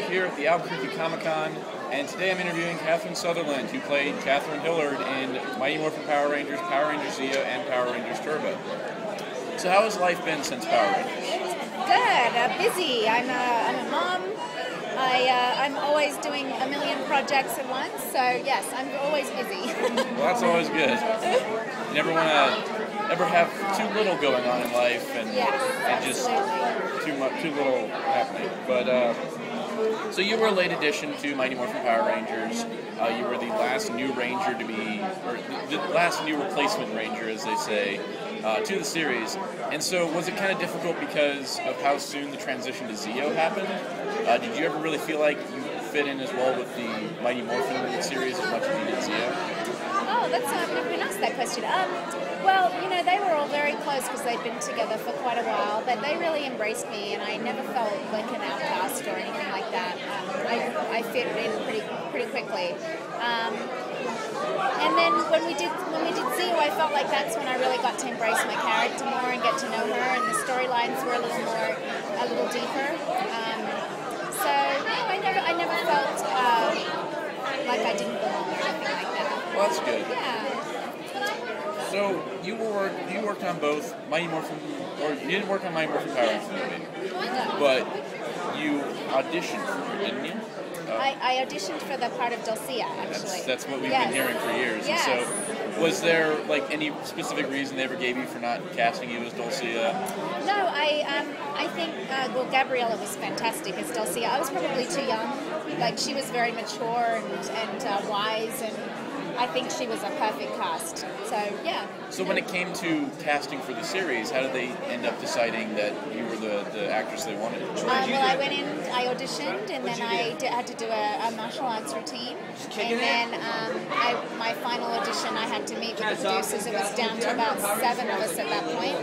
here at the Albuquerque Comic-Con, and today I'm interviewing Catherine Sutherland, who played Catherine Hillard in Mighty Morphin Power Rangers, Power Rangers Zeo, and Power Rangers Turbo. So how has life been since Power Rangers? Good, busy. I'm a mom. I'm always doing a million projects at once, so yes, I'm always busy. Well, that's always good. You never want to ever have too little going on in life, and just too little happening. But so you were a late addition to Mighty Morphin Power Rangers. You were the last new Ranger to be, or the last new replacement Ranger, as they say, to the series. And so was it kind of difficult because of how soon the transition to Zeo happened? Did you ever really feel like you fit in as well with the Mighty Morphin series as much as you did Zeo? Oh, that's I've never been asked that question. Well, you know, they were all very close because they'd been together for quite a while, but they really embraced me, and I never felt like an outcast or anything like that. I fit in pretty quickly. And then when we did Zeo, I felt like that's when I really got to embrace my character more and get to know her, and the storylines were a little deeper. So no, I never felt like I didn't belong or anything like that. Well, that's good. Yeah. So you worked on both Mighty Morphin, or you didn't work on Mighty Morphin Power Rangers movie, but you auditioned for it, didn't you? I auditioned for the part of Dulcia, actually. That's what we've been hearing for years. Yes. And so, was there like any specific reason they ever gave you for not casting you as Dulcia? No, I think Gabriella was fantastic as Dulcia. I was probably too young. Like, she was very mature and wise, and I think she was a perfect cast. So, yeah. So when it came to casting for the series, how did they end up deciding that you were the actress they wanted? Well, I went in, I auditioned, and then I had to do a martial arts routine. And then my final audition, I had to meet with the producers. It was down to about 7 of us at that point.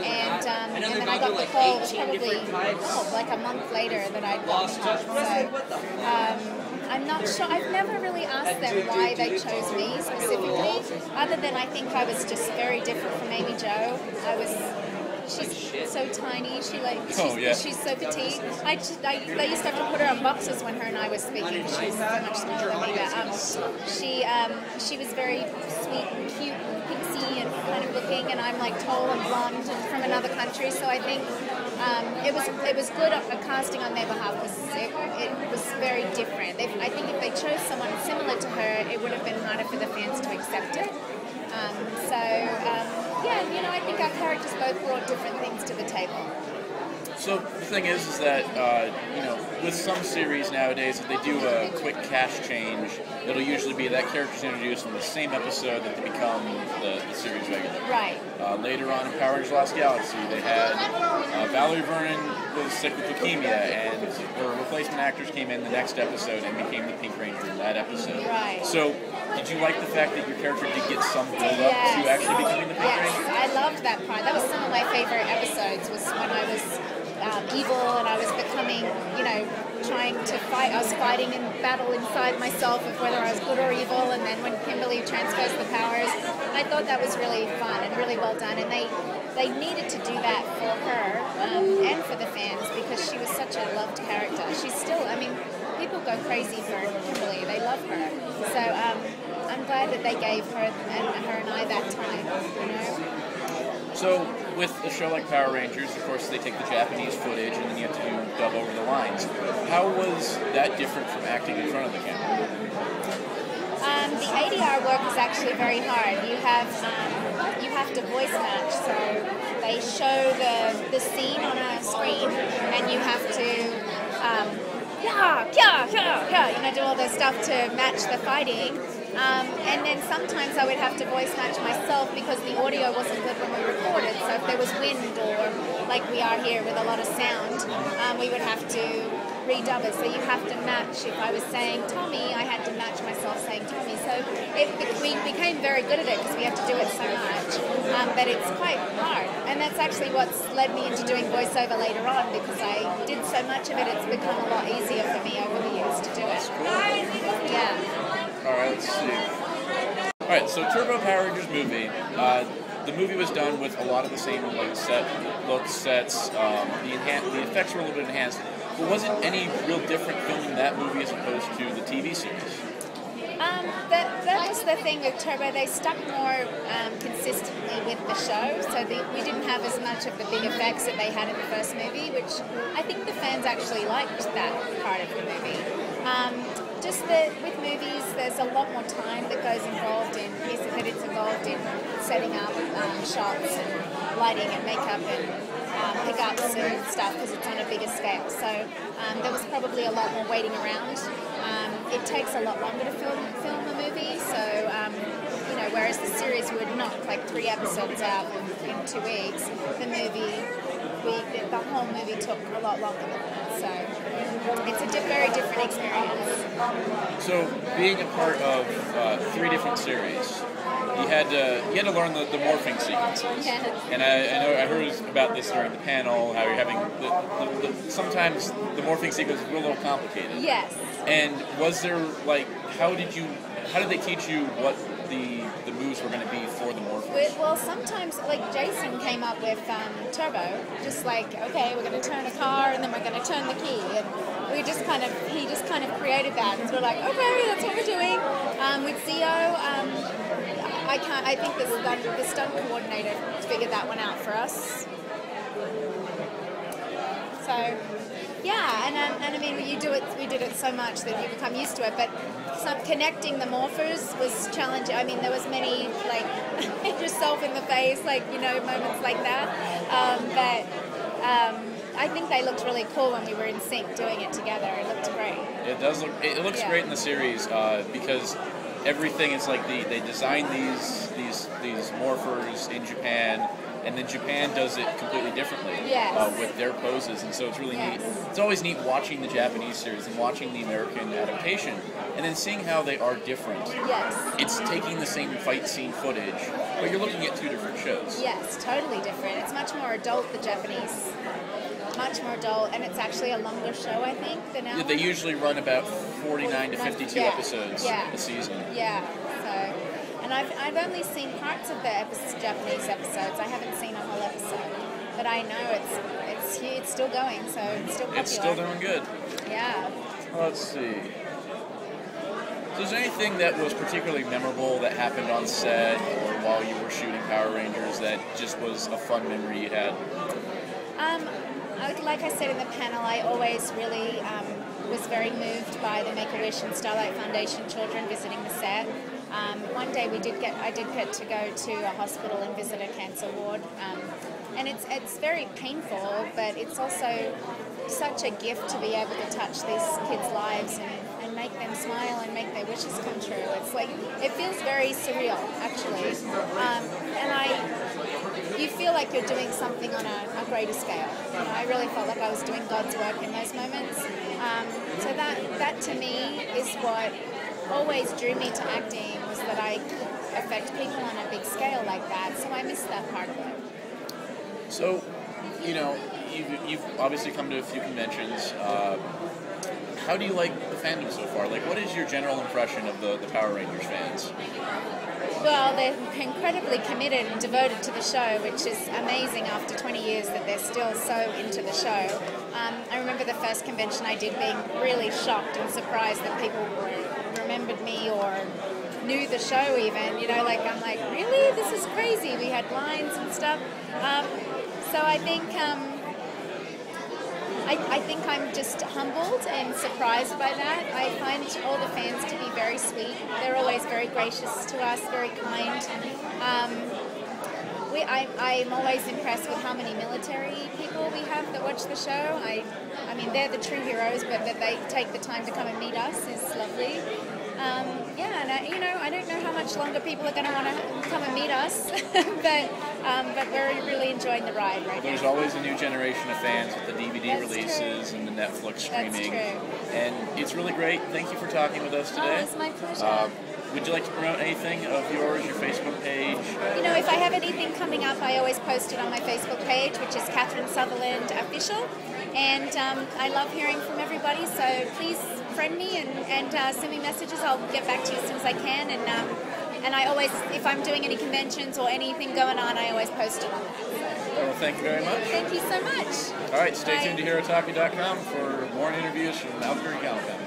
And then I got the call. It was probably like a month later that I'd gotten it. So I'm not sure. I've never really asked them why they chose me specifically, other than I think I was just very different from Amy Jo. She's so tiny. She's so petite. They used to have to put her on boxes when her and I were speaking. She was so much smaller than me. But she was very sweet and cute and pixie and kind of looking, and I'm like tall and blonde and from another country. So I think it was good casting on their behalf because it was very different. I think if they chose someone similar to her, it would have been harder for the fans to accept it. Yeah, you know, I think our characters both brought different things to the table. So the thing is that, you know, with some series nowadays, if they do a quick cast change, it'll usually be that character's introduced in the same episode that they become the series regular. Right. Later on in Power Rangers Lost Galaxy, they had Valerie Vernon was sick with leukemia, and her replacement actors came in the next episode and became the Pink Ranger in that episode. Right. So, did you like the fact that your character did get some build-up to actually becoming the Pink Ranger? Yes, I loved that part. That was some of my favorite episodes, was when I was evil and I was becoming, you know, trying to fight. I was fighting in battle inside myself of whether I was good or evil, and then when Kimberly transfers the powers, I thought that was really fun and really well done, and they needed to do that for her and for the fans because she was such a loved character. She's still, I mean, people go crazy for Kimberly. They love her. So I'm glad that they gave her and I that time, you know. So, with a show like Power Rangers, of course, they take the Japanese footage and then you have to do dub over the lines. How was that different from acting in front of the camera? The ADR work is actually very hard. You have to voice match, so they show the scene on a screen, and you have to you know, do all the stuff to match the fighting. And then sometimes I would have to voice match myself because the audio wasn't good when we recorded. So if there was wind or like we are here with a lot of sound, we would have to redub it. So you have to match. If I was saying Tommy, I had to match myself saying Tommy. So we became very good at it because we have to do it so much. But it's quite hard. And that's actually what's led me into doing voiceover later on because I did so much of it. It's become a lot easier for me over the years to do it. Yeah. Alright, let's see. Alright, so Turbo Power Rangers movie. The movie was done with a lot of the same like sets. The effects were a little bit enhanced. But was it any real different filming that movie as opposed to the TV series? That was the thing with Turbo. They stuck more consistently with the show, so we didn't have as much of the big effects that they had in the first movie, which I think the fans actually liked that part of the movie. Just that with movies, there's a lot more time that goes involved in setting up shots and lighting and makeup and pickups and stuff because it's on a bigger scale. So there was probably a lot more waiting around. It takes a lot longer to film a movie, so whereas the series would knock like 3 episodes out in 2 weeks, the whole movie took a lot longer than that. So it's a very different experience. So being a part of 3 different series, you had to learn the morphing sequences. Yeah. And I heard about this during the panel, how you're having sometimes the morphing sequence is a little complicated. Yes. And was there how did they teach you what the moves were going to be for the morphers? Well, sometimes Jason came up with Turbo, just okay, we're going to turn a car and then we're going to turn the key, and he just kind of created that, and so we're like, okay, that's what we're doing. With Zio, I think the stunt coordinator figured that one out for us. So, yeah, and I mean, we did it so much that you become used to it, but connecting the morphers was challenging. I mean, there was many, hit yourself in the face, moments like that, but I think they looked really cool when we were in sync doing it together. It looked great. It looks great in the series because everything is they designed these morphers in Japan, and then Japan does it completely differently with their poses, and so it's really neat. It's always neat watching the Japanese series and watching the American adaptation, and then seeing how they are different. Yes. It's taking the same fight scene footage, but you're looking at 2 different shows. Yes, totally different. It's much more adult, the Japanese. Much more adult, and it's actually a longer show, I think, than ours. They usually run about 49 to 52 episodes a season. Yeah, so... And I've only seen parts of the Japanese episodes. I haven't seen a whole episode, but I know it's still going, so it's still popular. It's still doing good. Yeah. Let's see. So is there anything that was particularly memorable that happened on set or while you were shooting Power Rangers that just was a fun memory you had? Like I said in the panel, I always really was very moved by the Make-A-Wish and Starlight Foundation children visiting the set. One day I did get to go to a hospital and visit a cancer ward, and it's very painful, but it's also such a gift to be able to touch these kids' lives and make them smile and make their wishes come true. It's it feels very surreal, actually, and you feel like you're doing something on a greater scale. I really felt like I was doing God's work in those moments. So that to me is what always drew me to acting, was that I affect people on a big scale like that. So I miss that part of it. So, you've obviously come to a few conventions. How do you like the fandom so far? What is your general impression of the Power Rangers fans? Well, they're incredibly committed and devoted to the show, which is amazing after 20 years that they're still so into the show. I remember the first convention I did being really shocked and surprised that people remembered me or knew the show even. I'm like, really? This is crazy. We had lines and stuff. So I think I'm just humbled and surprised by that. I find all the fans to be very sweet. They're always very gracious to us, very kind. I'm always impressed with how many military people we have that watch the show. I mean, they're the true heroes, but that they take the time to come and meet us is lovely. I don't know how much longer people are going to want to come and meet us, but we're really enjoying the ride right now. There's always a new generation of fans with the DVD That's releases true. and the Netflix streaming. That's true. And it's really great. Thank you for talking with us today. Oh, it's my pleasure. Would you like to promote anything of yours, your Facebook page? If I have anything coming up, I always post it on my Facebook page, which is Catherine Sutherland Official. And I love hearing from everybody, so please friend me and send me messages. I'll get back to you as soon as I can. And I always, if I'm doing any conventions or anything going on, I always post it on that. Well, thank you very much. Thank you so much. All right, stay Bye. tuned to HeroTaku.com for more interviews from Albuquerque, California.